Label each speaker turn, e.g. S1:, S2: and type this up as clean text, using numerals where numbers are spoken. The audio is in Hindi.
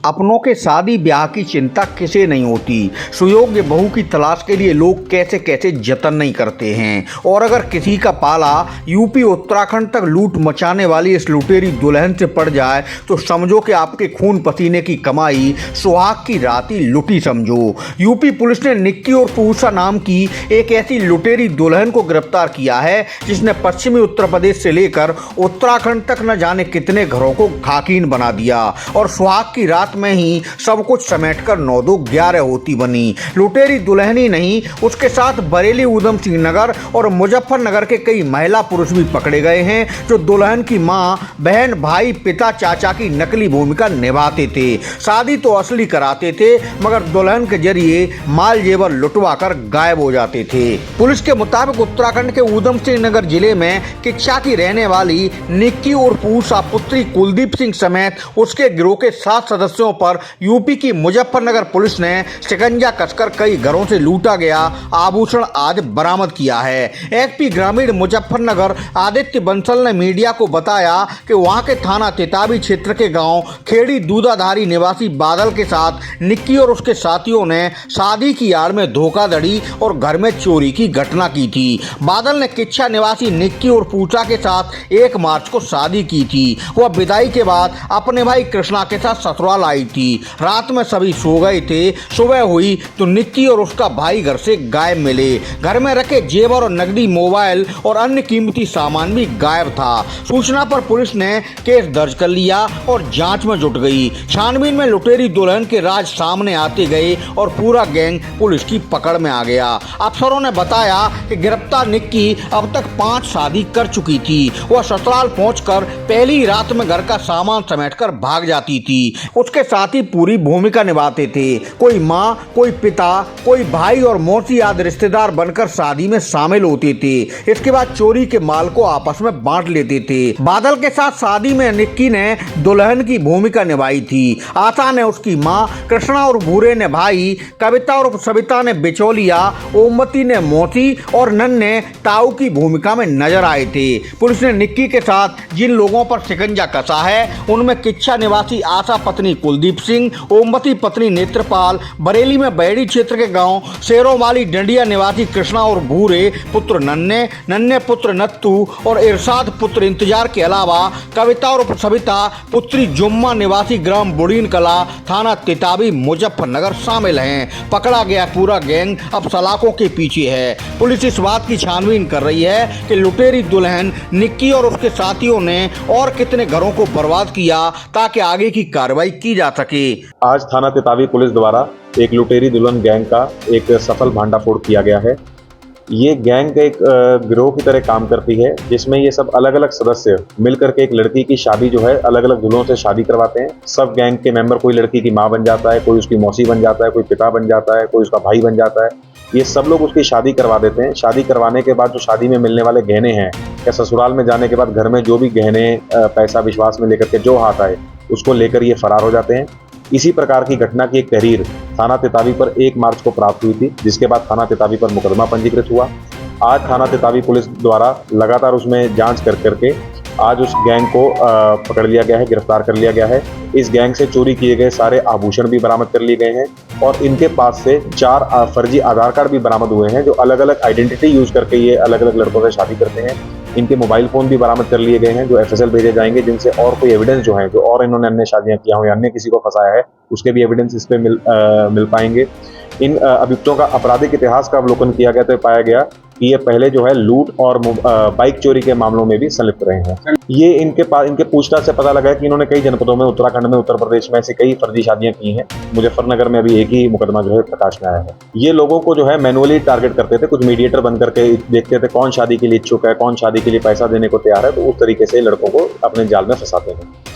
S1: अपनों के शादी ब्याह की चिंता किसे नहीं होती। सुयोग्य बहू की तलाश के लिए लोग कैसे कैसे जतन नहीं करते हैं। और अगर किसी का पाला यूपी उत्तराखंड तक लूट मचाने वाली इस लुटेरी दुल्हन से पड़ जाए तो समझो कि आपके खून पसीने की कमाई सुहाग की रात ही लुटी समझो। यूपी पुलिस ने निक्की और पूसा नाम की एक ऐसी लुटेरी दुल्हन को गिरफ्तार किया है जिसने पश्चिमी उत्तर प्रदेश से लेकर उत्तराखंड तक न जाने कितने घरों को खाकीन बना दिया और सुहाग की रात में ही सब कुछ समेटकर 9-2-11 होती बनी। लुटेरी दुल्हन ही नहीं, उसके साथ बरेली, ऊधम सिंह नगर और मुजफ्फरनगर के कई महिला पुरुष भी पकड़े गए हैं जो दुल्हन की मां, बहन, भाई, पिता, चाचा की नकली भूमिका निभाते थे। शादी तो असली कराते थे मगर दुल्हन के जरिए माल जेवर लुटवा कर गायब हो जाते थे। पुलिस के मुताबिक उत्तराखंड के ऊधम सिंह नगर जिले में किच्छा की रहने वाली निक्की और पूसा पुत्री कुलदीप सिंह समेत उसके गिरोह के 7 सदस्यों पर यूपी की मुजफ्फरनगर पुलिस ने शिकंजा कसकर कई घरों से लूटा गया आभूषण आज बरामद किया है। एसपी ग्रामीण मुजफ्फरनगर आदित्य बंसल ने मीडिया को बताया कि वहां के थाना तेताबी क्षेत्र के गांव खेड़ी दूधाधारी निवासी बादल के साथ निक्की और उसके साथियों ने शादी की आड़ में धोखाधड़ी और घर में चोरी की घटना की थी। बादल ने किच्छा निवासी निक्की और पूजा के साथ 1 मार्च को शादी की थी। वह विदाई के बाद अपने भाई कृष्णा के साथ ससुराल आई थी। रात में सभी सो गए थे। सुबह हुई तो निक्की और उसका भाई घर से गायब मिले। घर में रखे जेवर और नकदी, मोबाइल और अन्य कीमती सामान भी गायब था। सूचना पर पुलिस ने केस दर्ज कर लिया और जांच में जुट गई। छानबीन में लुटेरी दुल्हन के राज सामने आते गए और पूरा गैंग पुलिस की पकड़ में आ गया। अफसरों ने बताया कि गिरफ्तार निक्की अब तक 5 शादी कर चुकी थी। वह ससुराल पहुंचकर पहली रात में घर का सामान समेटकर भाग जाती थी। उसके साथ ही पूरी भूमिका निभाते थे। कोई माँ, कोई पिता, कोई भाई और मौसी आदि रिश्तेदार बनकर शादी में शामिल होते थे। इसके बाद चोरी के माल को आपस में बांट लेते थे। बादल के साथ शादी में निक्की ने दुल्हन की भूमिका निभाई थी। आशा ने उसकी माँ, कृष्णा और भूरे ने भाई, कविता और सविता ने बिचौलिया, ओमवती ने मौसी और नन्हे ताऊ की भूमिका में नजर आए थे। पुलिस ने निक्की के साथ जिन लोगों पर शिकंजा कसा है उनमें किच्छा निवासी आशा पत्नी कुलदीप सिंह, ओमवती पत्नी नेत्रपाल, बरेली में बैड़ी क्षेत्र के गांव शेरोवाली डंडिया निवासी कृष्णा और भूरे पुत्र नन्हे पुत्र नत्तू और इरशाद पुत्र इंतजार के अलावा कविता और सविता पुत्री जुम्मा निवासी ग्राम बुड़ीन कला, थाना तेताबी, मुजफ्फरनगर शामिल हैं। पकड़ा गया पूरा गैंग अब सलाखों के पीछे है। पुलिस इस बात की छानबीन कर रही है कि लुटेरी दुल्हन निक्की और उसके साथियों ने और कितने घरों को बर्बाद किया ताकि आगे की कार्रवाई की जा सके।
S2: आज थाना तेताबी पुलिस द्वारा एक लुटेरी दुल्हन गैंग का एक सफल भांडाफोड़ किया गया है। ये गैंग एक गिरोह की तरह काम करती है जिसमें ये सब अलग अलग सदस्य मिलकर के एक लड़की की शादी जो है अलग अलग दुल्हों से शादी करवाते हैं। सब गैंग के मेंबर कोई लड़की की माँ बन जाता है, कोई उसकी मौसी बन जाता है, कोई पिता बन जाता है, कोई उसका भाई बन जाता है। ये सब लोग उसकी शादी करवा देते हैं। शादी करवाने के बाद जो शादी में मिलने वाले गहने हैं या ससुराल में जाने के बाद घर में जो भी गहने पैसा विश्वास में लेकर के जो हाथ आए उसको लेकर ये फरार हो जाते हैं। इसी प्रकार की घटना की एक तहरीर थाना तेताबी पर 1 मार्च को प्राप्त हुई थी, जिसके बाद थाना तेताबी पर मुकदमा पंजीकृत हुआ। आज थाना तेताबी पुलिस द्वारा लगातार उसमें जांच कर करके आज उस गैंग को पकड़ लिया गया है, गिरफ्तार कर लिया गया है। इस गैंग से चोरी किए गए सारे आभूषण भी बरामद कर लिए गए हैं और इनके पास से 4 फर्जी आधार कार्ड भी बरामद हुए हैं जो अलग अलग आइडेंटिटी यूज करके ये अलग अलग लड़कों से शादी करते हैं। इनके मोबाइल फोन भी बरामद कर लिए गए हैं जो FSL भेजे जाएंगे, जिनसे और कोई एविडेंस जो है जो और इन्होंने अन्य शादियां किया हो या अन्य किसी को फंसाया है उसके भी एविडेंस इस पे मिल पाएंगे। इन अभियुक्तों का आपराधिक इतिहास का अवलोकन किया गया तो पाया गया कि ये पहले जो है लूट और बाइक चोरी के मामलों में भी संलिप्त रहे हैं। ये इनके पूछताछ से पता लगा है कि इन्होंने कई जनपदों में, उत्तराखंड में, उत्तर प्रदेश में ऐसी कई फर्जी शादियां की हैं। मुजफ्फरनगर में अभी एक ही मुकदमा जो है प्रकाश में आया है। ये लोगों को जो है मैनुअली टारगेट करते थे, कुछ मीडिएटर बन करके देखते थे कौन शादी के लिए इच्छुक है, कौन शादी के लिए पैसा देने को तैयार है, तो उस तरीके से लड़कों को अपने जाल में फंसाते हैं।